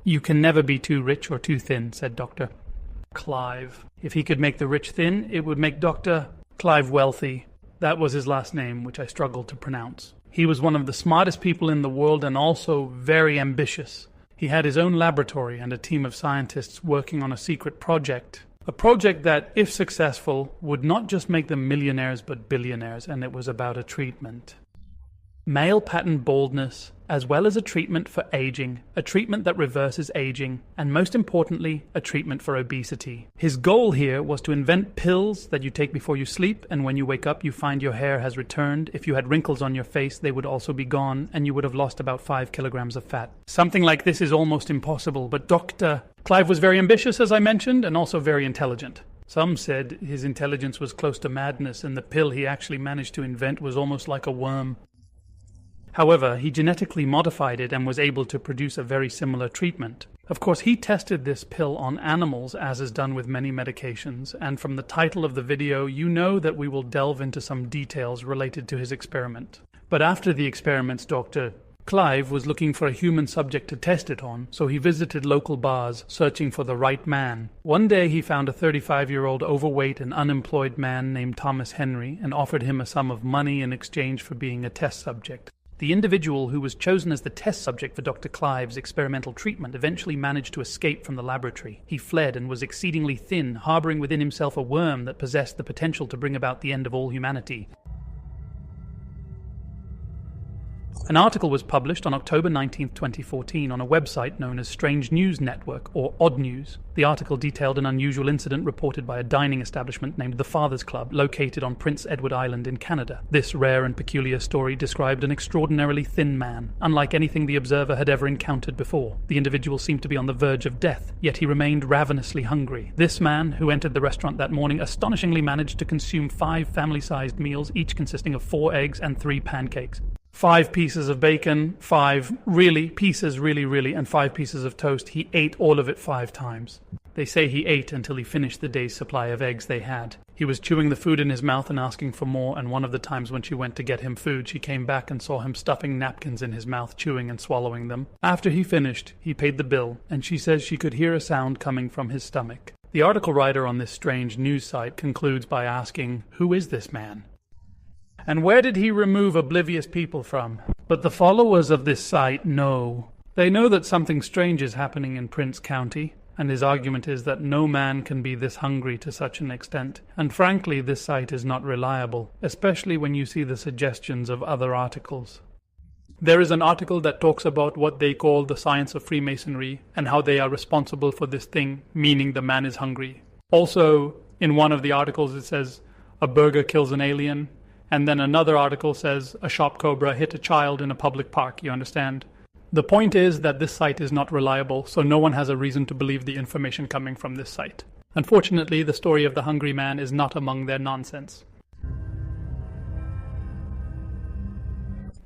"You can never be too rich or too thin," said Dr. Clive. If he could make the rich thin, it would make Dr. Clive wealthy. That was his last name, which I struggled to pronounce. He was one of the smartest people in the world and also very ambitious. He had his own laboratory and a team of scientists working on a secret project. A project that, if successful, would not just make them millionaires but billionaires, and it was about a treatment. Male pattern baldness, as well as a treatment for aging, a treatment that reverses aging, and most importantly, a treatment for obesity. His goal here was to invent pills that you take before you sleep, and when you wake up you find your hair has returned. If you had wrinkles on your face, they would also be gone, and you would have lost about 5 kilograms of fat. Something like this is almost impossible, but Dr. Clive was very ambitious, as I mentioned, and also very intelligent. Some said his intelligence was close to madness, and the pill he actually managed to invent was almost like a worm. However, he genetically modified it and was able to produce a very similar treatment. Of course, he tested this pill on animals, as is done with many medications, and from the title of the video, you know that we will delve into some details related to his experiment. But after the experiments, Dr. Clive was looking for a human subject to test it on, so he visited local bars, searching for the right man. One day he found a 35-year-old overweight and unemployed man named Thomas Henry and offered him a sum of money in exchange for being a test subject. The individual who was chosen as the test subject for Dr. Clive's experimental treatment eventually managed to escape from the laboratory. He fled and was exceedingly thin, harboring within himself a worm that possessed the potential to bring about the end of all humanity. An article was published on October 19, 2014 on a website known as Strange News Network, or Odd News. The article detailed an unusual incident reported by a dining establishment named the Father's Club, located on Prince Edward Island in Canada. This rare and peculiar story described an extraordinarily thin man, unlike anything the observer had ever encountered before. The individual seemed to be on the verge of death, yet he remained ravenously hungry. This man, who entered the restaurant that morning, astonishingly managed to consume 5 family-sized meals, each consisting of 4 eggs and 3 pancakes. 5 pieces of bacon, 5 pieces, and 5 pieces of toast. He ate all of it 5 times. They say he ate until he finished the day's supply of eggs they had. He was chewing the food in his mouth and asking for more, and one of the times when she went to get him food, she came back and saw him stuffing napkins in his mouth, chewing and swallowing them. After he finished, he paid the bill, and she says she could hear a sound coming from his stomach. The article writer on this strange news site concludes by asking, "Who is this man? And where did he remove oblivious people from?" But the followers of this site know. They know that something strange is happening in Prince County, and his argument is that no man can be this hungry to such an extent. And frankly, this site is not reliable, especially when you see the suggestions of other articles. There is an article that talks about what they call the science of Freemasonry and how they are responsible for this thing, meaning the man is hungry. Also, in one of the articles it says, a burger kills an alien. And then another article says a shop cobra hit a child in a public park, you understand? The point is that this site is not reliable, so no one has a reason to believe the information coming from this site. Unfortunately, the story of the hungry man is not among their nonsense.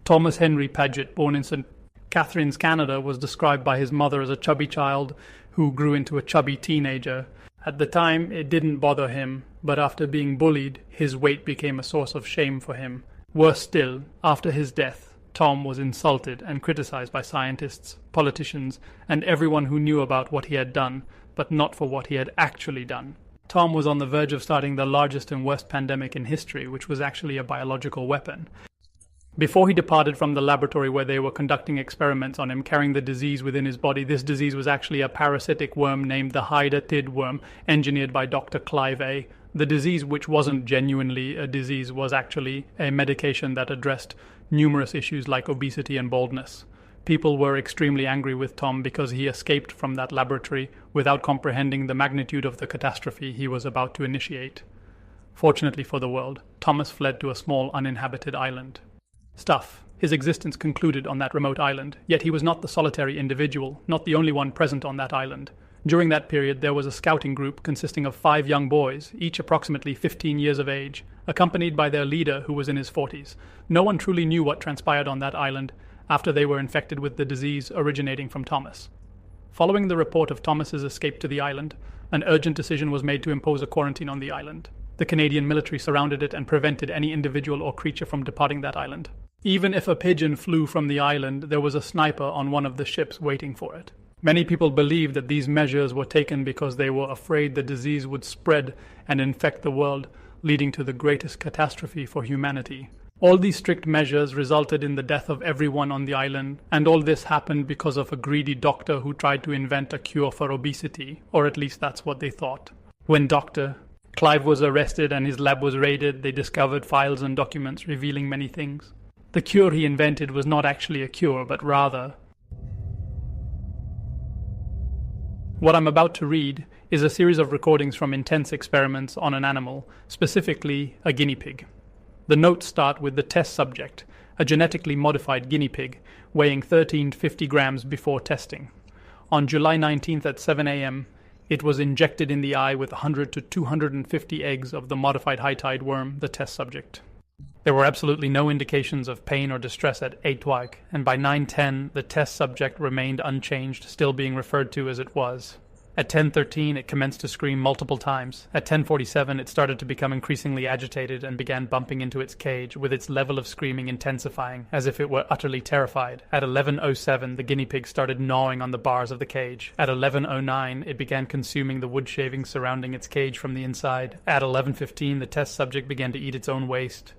Thomas Henry Paget, born in St. Catharines, Canada, was described by his mother as a chubby child who grew into a chubby teenager. At the time, it didn't bother him, but after being bullied, his weight became a source of shame for him. Worse still, after his death, Tom was insulted and criticized by scientists, politicians, and everyone who knew about what he had done, but not for what he had actually done. Tom was on the verge of starting the largest and worst pandemic in history, which was actually a biological weapon. Before he departed from the laboratory where they were conducting experiments on him carrying the disease within his body, this disease was actually a parasitic worm named the Hydatid worm, engineered by Dr. Clive A. The disease, which wasn't genuinely a disease, was actually a medication that addressed numerous issues like obesity and baldness. People were extremely angry with Tom because he escaped from that laboratory without comprehending the magnitude of the catastrophe he was about to initiate. Fortunately for the world, Thomas fled to a small uninhabited island. His existence concluded on that remote island, yet he was not the solitary individual, not the only one present on that island. During that period, there was a scouting group consisting of 5 young boys, each approximately 15 years of age, accompanied by their leader who was in his 40s. No one truly knew what transpired on that island after they were infected with the disease originating from Thomas. Following the report of Thomas's escape to the island, an urgent decision was made to impose a quarantine on the island. The Canadian military surrounded it and prevented any individual or creature from departing that island. Even if a pigeon flew from the island, there was a sniper on one of the ships waiting for it. Many people believe that these measures were taken because they were afraid the disease would spread and infect the world, leading to the greatest catastrophe for humanity. All these strict measures resulted in the death of everyone on the island, and all this happened because of a greedy doctor who tried to invent a cure for obesity, or at least that's what they thought. When Dr. Clive was arrested and his lab was raided, they discovered files and documents revealing many things. The cure he invented was not actually a cure, but rather... What I'm about to read is a series of recordings from intense experiments on an animal, specifically a guinea pig. The notes start with the test subject, a genetically modified guinea pig, weighing 13 to 50 grams before testing. On July 19th at 7 a.m., it was injected in the eye with 100 to 250 eggs of the modified high-tide worm, the test subject. There were absolutely no indications of pain or distress at 8:00, and by 9:10, the test subject remained unchanged, still being referred to as it was. At 10:13, it commenced to scream multiple times. At 10:47, it started to become increasingly agitated and began bumping into its cage, with its level of screaming intensifying, as if it were utterly terrified. At 11:07, the guinea pig started gnawing on the bars of the cage. At 11:09, it began consuming the wood shavings surrounding its cage from the inside. At 11:15, the test subject began to eat its own waste.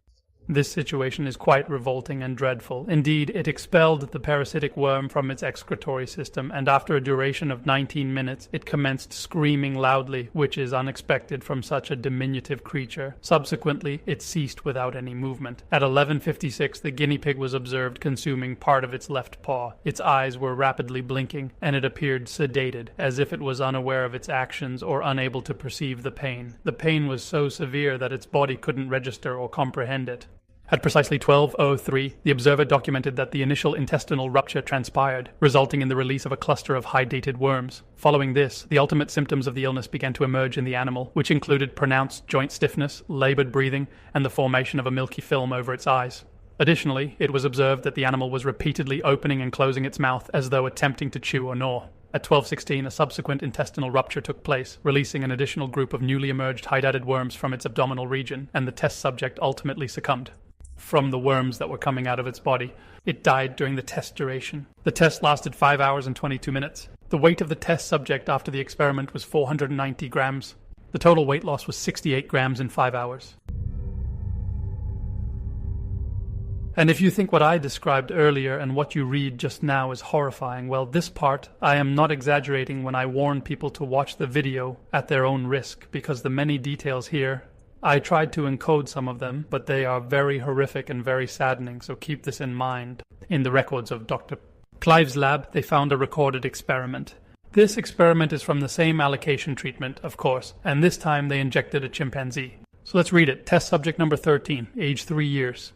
This situation is quite revolting and dreadful. Indeed, it expelled the parasitic worm from its excretory system, and after a duration of 19 minutes, it commenced screaming loudly, which is unexpected from such a diminutive creature. Subsequently, it ceased without any movement. At 11:56, the guinea pig was observed consuming part of its left paw. Its eyes were rapidly blinking, and it appeared sedated, as if it was unaware of its actions or unable to perceive the pain. The pain was so severe that its body couldn't register or comprehend it. At precisely 12:03, the observer documented that the initial intestinal rupture transpired, resulting in the release of a cluster of high-dated worms. Following this, the ultimate symptoms of the illness began to emerge in the animal, which included pronounced joint stiffness, labored breathing, and the formation of a milky film over its eyes. Additionally, it was observed that the animal was repeatedly opening and closing its mouth as though attempting to chew or gnaw. At 12:16, a subsequent intestinal rupture took place, releasing an additional group of newly emerged high-dated worms from its abdominal region, and the test subject ultimately succumbed from the worms that were coming out of its body. It died during the test duration. The test lasted 5 hours and 22 minutes. The weight of the test subject after the experiment was 490 grams. The total weight loss was 68 grams in 5 hours. And if you think what I described earlier and what you read just now is horrifying, well, this part, I am not exaggerating when I warn people to watch the video at their own risk, because the many details here, I tried to encode some of them, but they are very horrific and very saddening, so keep this in mind. In the records of Dr. Clive's lab, they found a recorded experiment. This experiment is from the same allocation treatment, of course, and this time they injected a chimpanzee. So let's read it. Test subject number 13, age 3 years.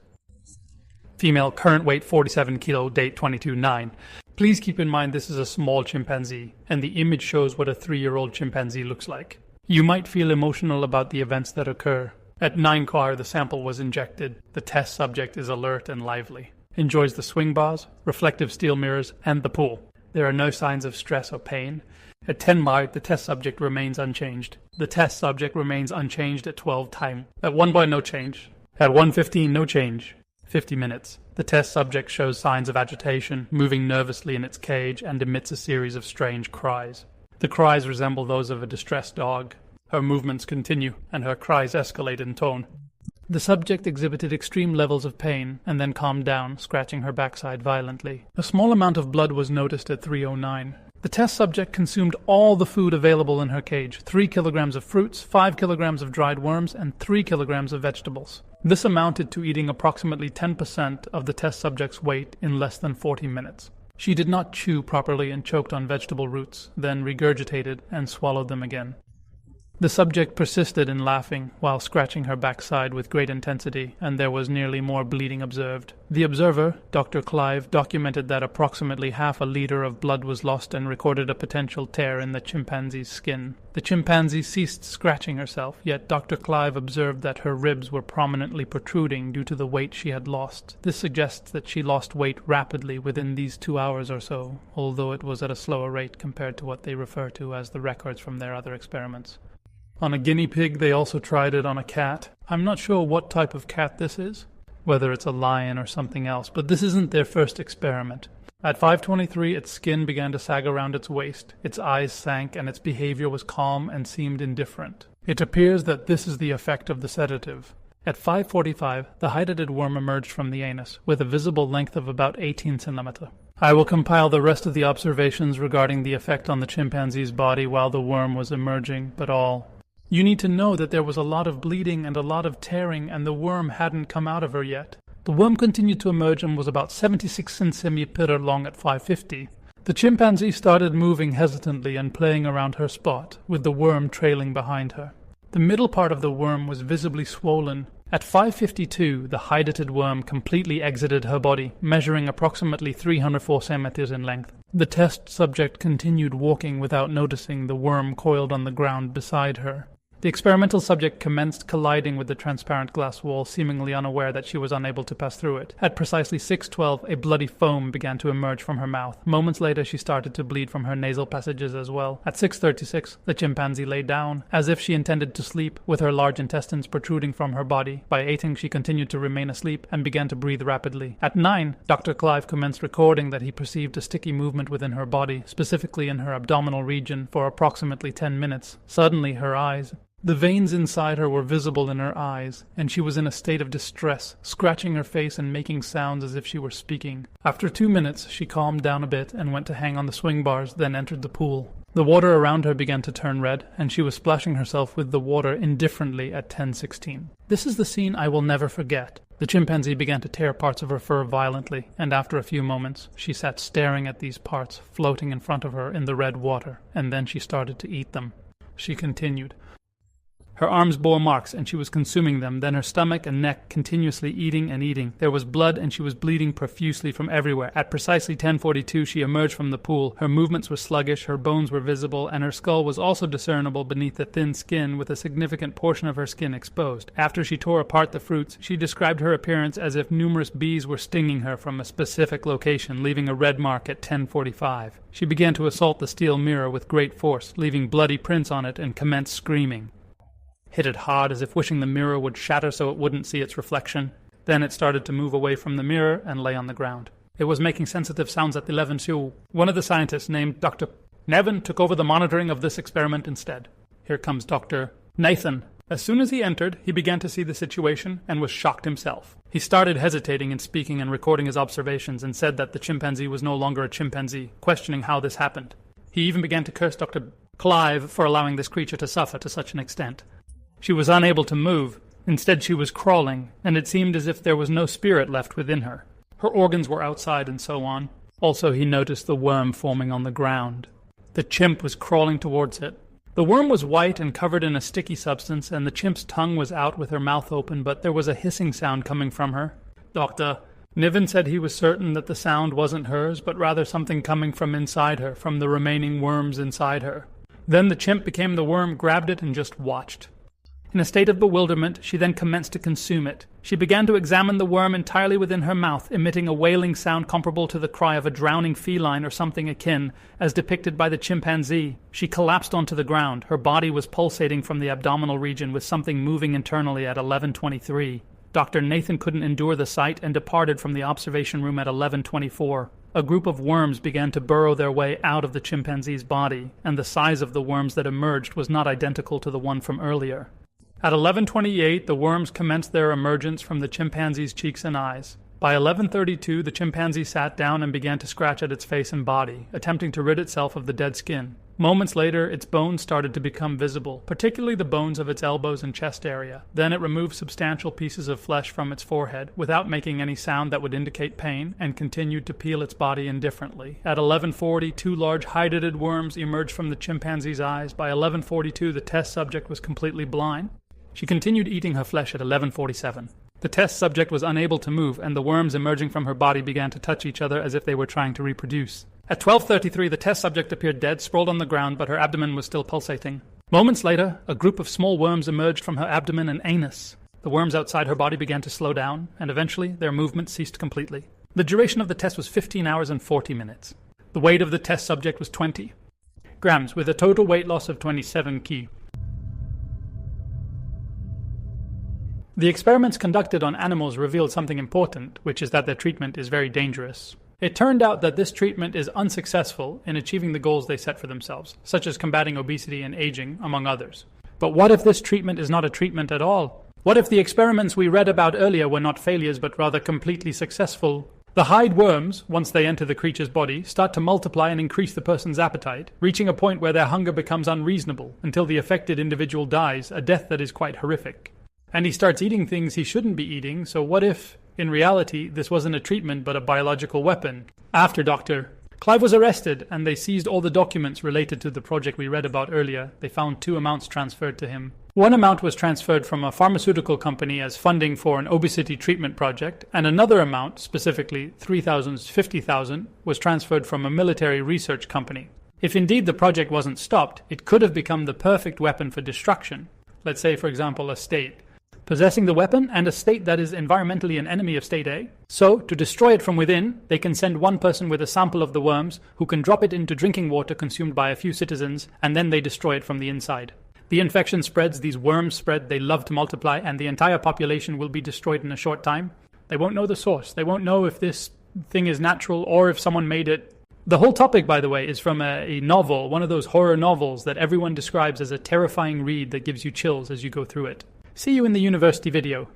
Female, current weight 47 kilo, date 22/9. Please keep in mind this is a small chimpanzee, and the image shows what a 3-year-old chimpanzee looks like. You might feel emotional about the events that occur. At 9 the sample was injected. The test subject is alert and lively. Enjoys the swing bars, reflective steel mirrors, and the pool. There are no signs of stress or pain. At 10 the test subject remains unchanged. The test subject remains unchanged at 12 time. At 1 no change. At 1:15 no change. 50 minutes. The test subject shows signs of agitation, moving nervously in its cage, and emits a series of strange cries. The cries resemble those of a distressed dog. Her movements continue, and her cries escalate in tone. The subject exhibited extreme levels of pain, and then calmed down, scratching her backside violently. A small amount of blood was noticed at 3:09. The test subject consumed all the food available in her cage, 3 kilograms of fruits, 5 kilograms of dried worms, and 3 kilograms of vegetables. This amounted to eating approximately 10% of the test subject's weight in less than 40 minutes. She did not chew properly and choked on vegetable roots, then regurgitated and swallowed them again. The subject persisted in laughing while scratching her backside with great intensity, and there was nearly more bleeding observed. The observer, Dr. Clive, documented that approximately half a liter of blood was lost and recorded a potential tear in the chimpanzee's skin. The chimpanzee ceased scratching herself, yet Dr. Clive observed that her ribs were prominently protruding due to the weight she had lost. This suggests that she lost weight rapidly within these 2 hours or so, although it was at a slower rate compared to what they refer to as the records from their other experiments. On a guinea pig, they also tried it on a cat. I'm not sure what type of cat this is, whether it's a lion or something else, but this isn't their first experiment. At 5:23, its skin began to sag around its waist, its eyes sank, and its behavior was calm and seemed indifferent. It appears that this is the effect of the sedative. At 5:45, the hydatid worm emerged from the anus, with a visible length of about 18 cm. I will compile the rest of the observations regarding the effect on the chimpanzee's body while the worm was emerging, but all. You need to know that there was a lot of bleeding and a lot of tearing, and the worm hadn't come out of her yet. The worm continued to emerge and was about 76 cm long at 5:50. The chimpanzee started moving hesitantly and playing around her spot, with the worm trailing behind her. The middle part of the worm was visibly swollen. At 5:52, the hydatid worm completely exited her body, measuring approximately 304 centimeters in length. The test subject continued walking without noticing the worm coiled on the ground beside her. The experimental subject commenced colliding with the transparent glass wall, seemingly unaware that she was unable to pass through it. At precisely 6:12, a bloody foam began to emerge from her mouth. Moments later, she started to bleed from her nasal passages as well. At 6:36, the chimpanzee lay down, as if she intended to sleep, with her large intestines protruding from her body. By 8, she continued to remain asleep and began to breathe rapidly. At 9, Dr. Clive commenced recording that he perceived a sticky movement within her body, specifically in her abdominal region, for approximately 10 minutes. Suddenly, her eyes... The veins inside her were visible in her eyes, and she was in a state of distress, scratching her face and making sounds as if she were speaking. After 2 minutes, she calmed down a bit and went to hang on the swing bars, then entered the pool. The water around her began to turn red, and she was splashing herself with the water indifferently at 10:16. This is the scene I will never forget. The chimpanzee began to tear parts of her fur violently, and after a few moments, she sat staring at these parts floating in front of her in the red water, and then she started to eat them. She continued. Her arms bore marks, and she was consuming them, then her stomach and neck continuously eating and eating. There was blood, and she was bleeding profusely from everywhere. At precisely 10:42, she emerged from the pool. Her movements were sluggish, her bones were visible, and her skull was also discernible beneath the thin skin, with a significant portion of her skin exposed. After she tore apart the fruits, she described her appearance as if numerous bees were stinging her from a specific location, leaving a red mark at 10:45. She began to assault the steel mirror with great force, leaving bloody prints on it, and commenced screaming. Hit it hard as if wishing the mirror would shatter so it wouldn't see its reflection. Then it started to move away from the mirror and lay on the ground. It was making sensitive sounds at 11:02. One of the scientists, named Dr. Nevin, took over the monitoring of this experiment instead. Here comes Dr. Nathan. As soon as he entered, he began to see the situation and was shocked himself. He started hesitating in speaking and recording his observations and said that the chimpanzee was no longer a chimpanzee, questioning how this happened. He even began to curse Dr. Clive for allowing this creature to suffer to such an extent. She was unable to move. Instead, she was crawling, and it seemed as if there was no spirit left within her. Her organs were outside and so on. Also, he noticed the worm forming on the ground. The chimp was crawling towards it. The worm was white and covered in a sticky substance, and the chimp's tongue was out with her mouth open, but there was a hissing sound coming from her. Dr. Niven said he was certain that the sound wasn't hers, but rather something coming from inside her, from the remaining worms inside her. Then the chimp became the worm, grabbed it, and just watched. In a state of bewilderment, she then commenced to consume it. She began to examine the worm entirely within her mouth, emitting a wailing sound comparable to the cry of a drowning feline or something akin, as depicted by the chimpanzee. She collapsed onto the ground. Her body was pulsating from the abdominal region with something moving internally at 11:23. Dr. Nathan couldn't endure the sight and departed from the observation room at 11:24. A group of worms began to burrow their way out of the chimpanzee's body, and the size of the worms that emerged was not identical to the one from earlier. At 11:28, the worms commenced their emergence from the chimpanzee's cheeks and eyes. By 11:32, the chimpanzee sat down and began to scratch at its face and body, attempting to rid itself of the dead skin. Moments later, its bones started to become visible, particularly the bones of its elbows and chest area. Then it removed substantial pieces of flesh from its forehead, without making any sound that would indicate pain, and continued to peel its body indifferently. At 11:40, 2 large hydatid worms emerged from the chimpanzee's eyes. By 11:42, the test subject was completely blind. She continued eating her flesh at 11:47. The test subject was unable to move, and the worms emerging from her body began to touch each other as if they were trying to reproduce. At 12:33, the test subject appeared dead, sprawled on the ground, but her abdomen was still pulsating. Moments later, a group of small worms emerged from her abdomen and anus. The worms outside her body began to slow down, and eventually their movement ceased completely. The duration of the test was 15 hours and 40 minutes. The weight of the test subject was 20 grams, with a total weight loss of 27 kg. The experiments conducted on animals revealed something important, which is that their treatment is very dangerous. It turned out that this treatment is unsuccessful in achieving the goals they set for themselves, such as combating obesity and aging, among others. But what if this treatment is not a treatment at all? What if the experiments we read about earlier were not failures but rather completely successful? The hide worms, once they enter the creature's body, start to multiply and increase the person's appetite, reaching a point where their hunger becomes unreasonable until the affected individual dies, a death that is quite horrific. And he starts eating things he shouldn't be eating, so what if, in reality, this wasn't a treatment but a biological weapon? After Dr. Clive was arrested, and they seized all the documents related to the project we read about earlier. They found 2 amounts transferred to him. One amount was transferred from a pharmaceutical company as funding for an obesity treatment project, and another amount, specifically $50,000, was transferred from a military research company. If indeed the project wasn't stopped, it could have become the perfect weapon for destruction. Let's say, for example, a state possessing the weapon and a state that is environmentally an enemy of state A. So, to destroy it from within, they can send one person with a sample of the worms who can drop it into drinking water consumed by a few citizens, and then they destroy it from the inside. The infection spreads, these worms spread, they love to multiply, and the entire population will be destroyed in a short time. They won't know the source. They won't know if this thing is natural or if someone made it. The whole topic, by the way, is from a novel, one of those horror novels that everyone describes as a terrifying read that gives you chills as you go through it. See you in the university video.